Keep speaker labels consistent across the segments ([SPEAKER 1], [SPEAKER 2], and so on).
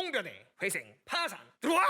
[SPEAKER 1] 송변의 회생 파산 들어와!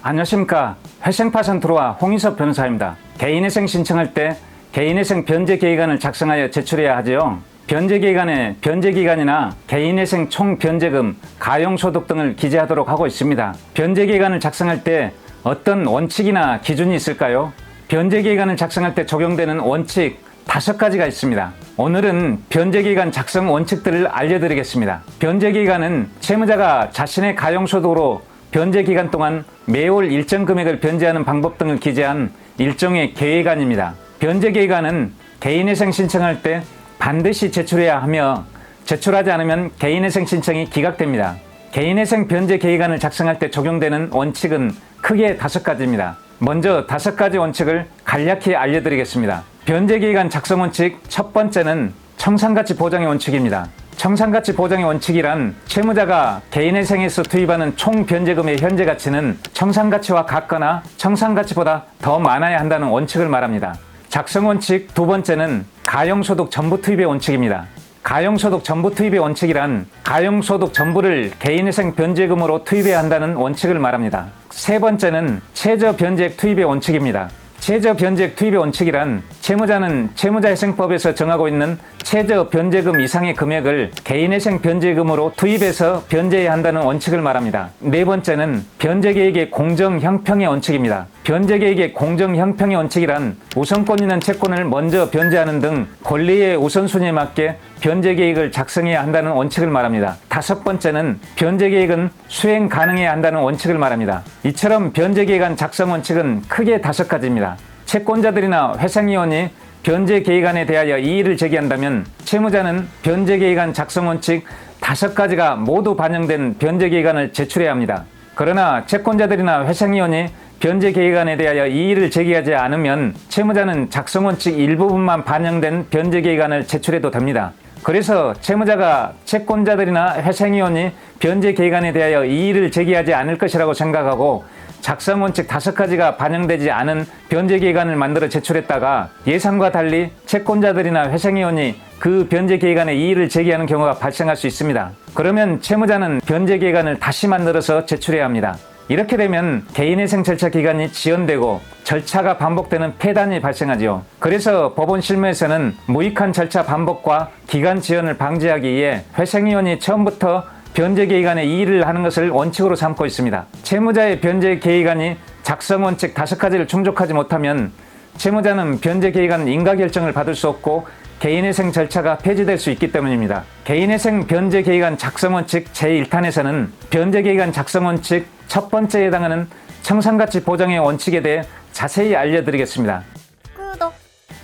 [SPEAKER 2] 안녕하십니까. 회생파산 들어와 홍인섭 변호사입니다. 개인회생 신청할 때 개인회생 변제계획안을 작성하여 제출해야 하지요. 변제계획안에 변제기간이나 개인회생 총변제금, 가용소득 등을 기재하도록 하고 있습니다. 변제계획안을 작성할 때 어떤 원칙이나 기준이 있을까요? 변제계획안을 작성할 때 적용되는 원칙 5가지가 있습니다. 오늘은 변제기간 작성 원칙들을 알려드리겠습니다. 변제기간은 채무자가 자신의 가용소득으로 변제기간 동안 매월 일정 금액을 변제하는 방법 등을 기재한 일종의 계획안입니다. 변제계획안은 개인회생 신청할 때 반드시 제출해야 하며 제출하지 않으면 개인회생 신청이 기각됩니다. 개인회생 변제계획안을 작성할 때 적용되는 원칙은 크게 5가지입니다. 먼저 5가지 원칙을 간략히 알려드리겠습니다. 변제기간 작성 원칙 첫 번째는 청산가치 보장의 원칙입니다. 청산가치 보장의 원칙이란 채무자가 개인회생에서 투입하는 총 변제금의 현재 가치는 청산가치와 같거나 청산가치보다 더 많아야 한다는 원칙을 말합니다. 작성 원칙 두 번째는 가용소득 전부 투입의 원칙입니다. 가용소득 전부 투입의 원칙이란 가용소득 전부를 개인회생 변제금으로 투입해야 한다는 원칙을 말합니다. 세 번째는 최저 변제액 투입의 원칙입니다. 최저 변제액 투입의 원칙이란 채무자는 채무자회생법에서 정하고 있는 최저 변제금 이상의 금액을 개인회생 변제금으로 투입해서 변제해야 한다는 원칙을 말합니다. 네 번째는 변제계획의 공정형평의 원칙입니다. 변제계획의 공정형평의 원칙이란 우선권 있는 채권을 먼저 변제하는 등 권리의 우선순위에 맞게 변제계획을 작성해야 한다는 원칙을 말합니다. 5번째는 변제계획은 수행 가능해야 한다는 원칙을 말합니다. 이처럼 변제계획안 작성 원칙은 크게 5가지입니다. 채권자들이나 회생위원이 변제계획안에 대하여 이의를 제기한다면 채무자는 변제계획안 작성 원칙 5가지가 모두 반영된 변제계획안을 제출해야 합니다. 그러나 채권자들이나 회생위원이 변제계획안에 대하여 이의를 제기하지 않으면 채무자는 작성 원칙 일부분만 반영된 변제계획안을 제출해도 됩니다. 그래서 채무자가 채권자들이나 회생위원이 변제계획안에 대하여 이의를 제기하지 않을 것이라고 생각하고 작성 원칙 5가지가 반영되지 않은 변제계획안을 만들어 제출했다가 예상과 달리 채권자들이나 회생위원이 그 변제계획안에 이의를 제기하는 경우가 발생할 수 있습니다. 그러면 채무자는 변제계획안을 다시 만들어서 제출해야 합니다. 이렇게 되면 개인회생 절차 기간이 지연되고 절차가 반복되는 폐단이 발생하죠. 그래서 법원 실무에서는 무익한 절차 반복과 기간 지연을 방지하기 위해 회생위원이 처음부터 변제계획안에 이의를 하는 것을 원칙으로 삼고 있습니다. 채무자의 변제계획안이 작성 원칙 5가지를 충족하지 못하면 채무자는 변제계획안 인가결정을 받을 수 없고 개인회생 절차가 폐지될 수 있기 때문입니다. 개인회생 변제계획안 작성 원칙 제1탄에서는 변제계획안 작성 원칙 첫 번째에 해당하는 청산가치 보장의 원칙에 대해 자세히 알려드리겠습니다.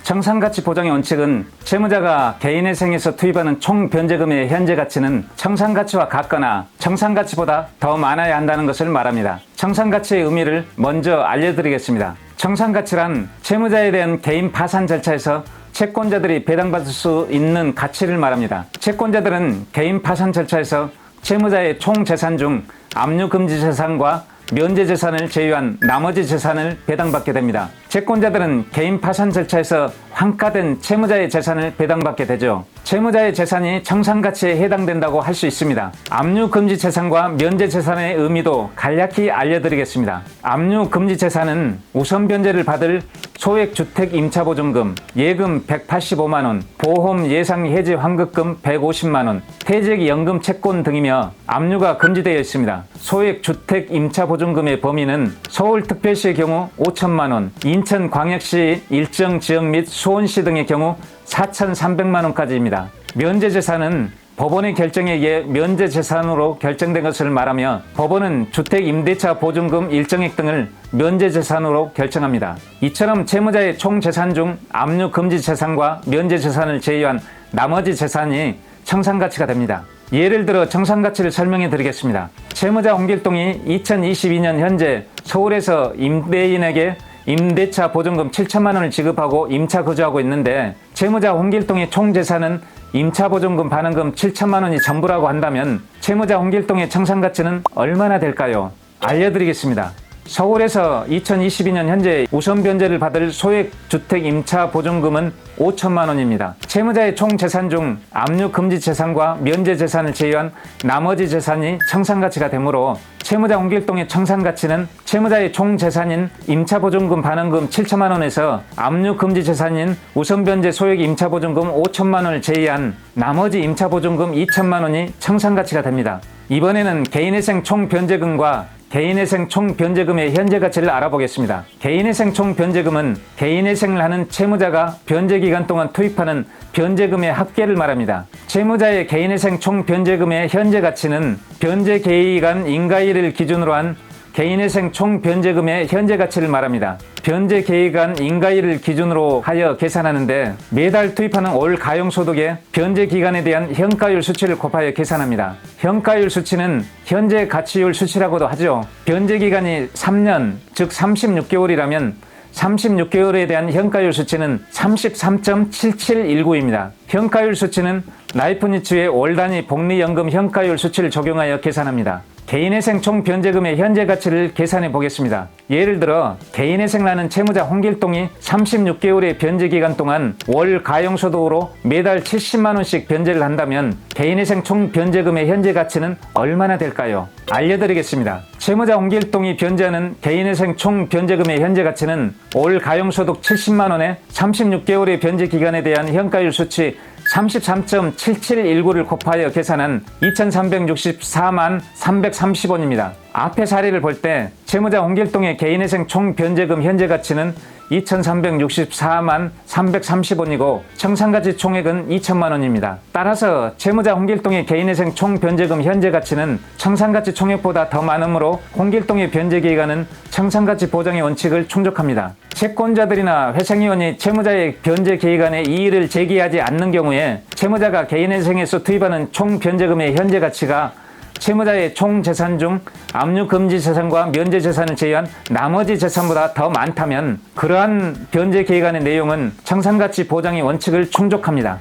[SPEAKER 2] 청산가치 보장의 원칙은 채무자가 개인회생에서 투입하는 총 변제금의 현재 가치는 청산가치와 같거나 청산가치보다 더 많아야 한다는 것을 말합니다. 청산가치의 의미를 먼저 알려드리겠습니다. 청산가치란 채무자에 대한 개인 파산 절차에서 채권자들이 배당받을 수 있는 가치를 말합니다. 채권자들은 개인 파산 절차에서 채무자의 총 재산 중 압류금지 재산과 면제 재산을 제외한 나머지 재산을 배당받게 됩니다. 채권자들은 개인 파산 절차에서 환가된 채무자의 재산을 배당받게 되죠. 채무자의 재산이 청산가치에 해당된다고 할 수 있습니다. 압류금지 재산과 면제 재산의 의미도 간략히 알려드리겠습니다. 압류금지 재산은 우선 변제를 받을 소액주택 임차보증금, 예금 185만원, 보험 예상 해지 환급금 150만원, 퇴직연금 채권 등이며 압류가 금지되어 있습니다. 소액주택 임차보증금의 범위는 서울특별시의 경우 5천만원, 인천광역시 일정 지역 및 수원시 등의 경우 4,300만원까지입니다. 면제재산은 법원의 결정에 의해 면제재산으로 결정된 것을 말하며 법원은 주택임대차 보증금 일정액 등을 면제재산으로 결정합니다. 이처럼 채무자의 총 재산 중 압류금지 재산과 면제재산을 제외한 나머지 재산이 청산가치가 됩니다. 예를 들어 청산가치를 설명해 드리겠습니다. 채무자 홍길동이 2022년 현재 서울에서 임대인에게 임대차 보증금 7천만 원을 지급하고 임차 거주하고 있는데 채무자 홍길동의 총 재산은 임차 보증금 반환금 7천만 원이 전부라고 한다면 채무자 홍길동의 청산가치는 얼마나 될까요? 알려드리겠습니다. 서울에서 2022년 현재 우선 변제를 받을 소액주택 임차 보증금은 5천만 원입니다. 채무자의 총 재산 중 압류 금지 재산과 면제 재산을 제외한 나머지 재산이 청산가치가 되므로 채무자 홍길동의 청산가치는 채무자의 총 재산인 임차보증금 반환금 7천만 원에서 압류 금지 재산인 우선 변제 소액 임차보증금 5천만 원을 제외한 나머지 임차보증금 2천만 원이 청산가치가 됩니다. 이번에는 개인회생 총 변제금과 개인회생 총 변제금의 현재 가치를 알아보겠습니다. 개인회생 총 변제금은 개인회생을 하는 채무자가 변제 기간 동안 투입하는 변제금의 합계를 말합니다. 채무자의 개인회생 총 변제금의 현재 가치는 변제 기간 인가일을 기준으로 한 개인회생 총 변제금의 현재 가치를 말합니다. 변제 기간 인가일을 기준으로 하여 계산하는데 매달 투입하는 월 가용소득의 변제 기간에 대한 현가율 수치를 곱하여 계산합니다. 현가율 수치는 현재 가치율 수치라고도 하죠. 변제 기간이 3년, 즉 36개월이라면 36개월에 대한 현가율 수치는 33.7719입니다. 현가율 수치는 라이프니츠의 월 단위 복리연금 현가율 수치를 적용하여 계산합니다. 개인회생 총 변제금의 현재 가치를 계산해 보겠습니다. 예를 들어 개인회생을 하는 채무자 홍길동이 36개월의 변제 기간 동안 월 가용소득으로 매달 70만 원씩 변제를 한다면 개인회생 총 변제금의 현재 가치는 얼마나 될까요? 알려드리겠습니다. 채무자 홍길동이 변제하는 개인회생 총 변제금의 현재 가치는 월 가용소득 70만 원에 36개월의 변제 기간에 대한 현가율 수치 33.7719를 곱하여 계산한 2364만 330원입니다. 앞의 사례를 볼 때 채무자 홍길동의 개인회생 총 변제금 현재 가치는 2364만 330원이고 청산가치 총액은 2천만 원입니다. 따라서 채무자 홍길동의 개인회생 총 변제금 현재 가치는 청산가치 총액보다 더 많으므로 홍길동의 변제 기간은 청산가치 보장의 원칙을 충족합니다. 채권자들이나 회생위원이 채무자의 변제 기간에 이의를 제기하지 않는 경우에 채무자가 개인회생에서 투입하는 총 변제금의 현재 가치가 채무자의 총 재산 중 압류 금지 재산과 면제 재산을 제외한 나머지 재산보다 더 많다면 그러한 변제 기간의 내용은 청산가치 보장의 원칙을 충족합니다.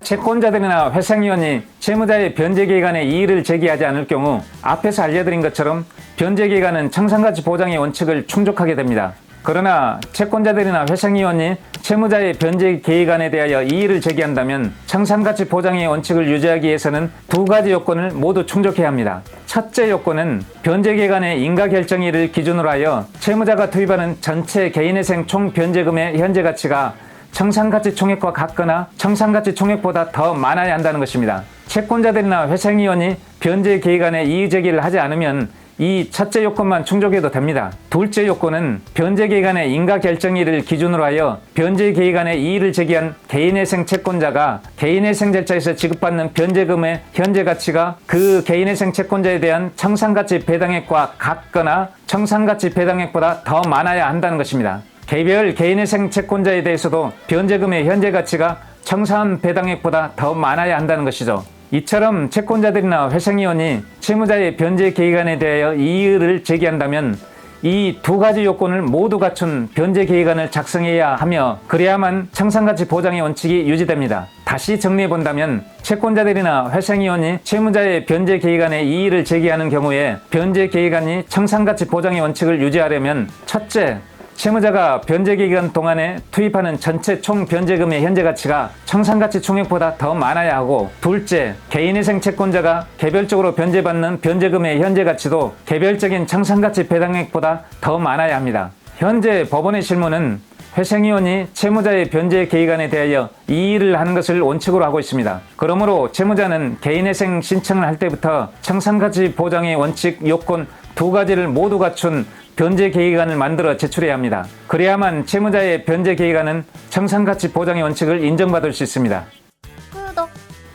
[SPEAKER 2] 채권자들이나 회생위원이 채무자의 변제 기간에 이의를 제기하지 않을 경우 앞에서 알려드린 것처럼 변제 기간은 청산가치 보장의 원칙을 충족하게 됩니다. 그러나 채권자들이나 회생위원이 채무자의 변제 기간에 대하여 이의를 제기한다면 청산가치 보장의 원칙을 유지하기 위해서는 두 가지 요건을 모두 충족해야 합니다. 첫째 요건은 변제 기간의 인가결정일을 기준으로 하여 채무자가 투입하는 전체 개인회생 총 변제금의 현재 가치가 청산가치 총액과 같거나 청산가치 총액보다 더 많아야 한다는 것입니다. 채권자들이나 회생위원이 변제 기간에 이의 제기를 하지 않으면 이 첫째 요건만 충족해도 됩니다. 둘째 요건은 변제 기간의 인가 결정일을 기준으로 하여 변제 기간에 이의를 제기한 개인회생 채권자가 개인회생 절차에서 지급받는 변제금의 현재 가치가 그 개인회생 채권자에 대한 청산가치 배당액과 같거나 청산가치 배당액보다 더 많아야 한다는 것입니다. 개별 개인회생 채권자에 대해서도 변제금의 현재 가치가 청산 배당액보다 더 많아야 한다는 것이죠. 이처럼 채권자들이나 회생위원이 채무자의 변제 기간에 대하여 이의를 제기한다면 이 두 가지 요건을 모두 갖춘 변제 기간을 작성해야 하며 그래야만 청산가치 보장의 원칙이 유지됩니다. 다시 정리해 본다면 채권자들이나 회생위원이 채무자의 변제 기간에 이의를 제기하는 경우에 변제 기간이 청산가치 보장의 원칙을 유지하려면 첫째, 채무자가 변제 기간 동안에 투입하는 전체 총 변제금의 현재 가치가 청산가치 총액보다 더 많아야 하고 둘째, 개인회생 채권자가 개별적으로 변제받는 변제금의 현재 가치도 개별적인 청산가치 배당액보다 더 많아야 합니다. 현재 법원의 실무는 회생위원이 채무자의 변제 기간에 대하여 이의를 하는 것을 원칙으로 하고 있습니다. 그러므로 채무자는 개인회생 신청을 할 때부터 청산가치 보장의 원칙 요건 두 가지를 모두 갖춘 변제 계기간을 만들어 제출해야 합니다. 그래야만 채무자의 변제 계기간은 청산가치 보장의 원칙을 인정받을 수 있습니다.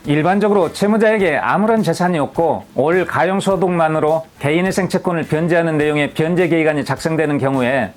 [SPEAKER 2] 일반적으로 채무자에게 아무런 재산이 없고 월 가용소득만으로 개인회생 채권을 변제하는 내용의 변제 계기간이 작성되는 경우에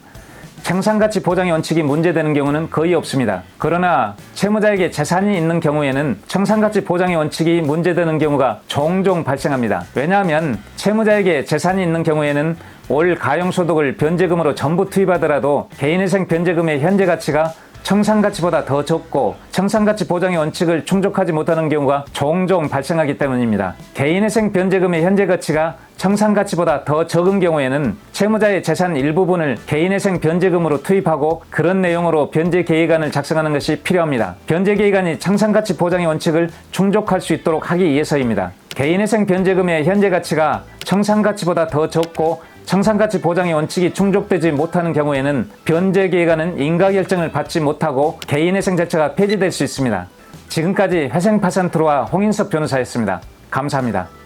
[SPEAKER 2] 청산가치 보장의 원칙이 문제되는 경우는 거의 없습니다. 그러나 채무자에게 재산이 있는 경우에는 청산가치 보장의 원칙이 문제되는 경우가 종종 발생합니다. 왜냐하면 채무자에게 재산이 있는 경우에는 월 가용소득을 변제금으로 전부 투입하더라도 개인회생 변제금의 현재 가치가 청산가치보다 더 적고 청산가치 보장의 원칙을 충족하지 못하는 경우가 종종 발생하기 때문입니다. 개인회생 변제금의 현재 가치가 청산가치보다 더 적은 경우에는 채무자의 재산 일부분을 개인회생 변제금으로 투입하고 그런 내용으로 변제계획안을 작성하는 것이 필요합니다. 변제계획안이 청산가치 보장의 원칙을 충족할 수 있도록 하기 위해서입니다. 개인회생 변제금의 현재 가치가 청산가치보다 더 적고 청산가치 보장의 원칙이 충족되지 못하는 경우에는 변제계획안은 인가결정을 받지 못하고 개인회생 절차가 폐지될 수 있습니다. 지금까지 회생파산 트루와 홍인섭 변호사였습니다. 감사합니다.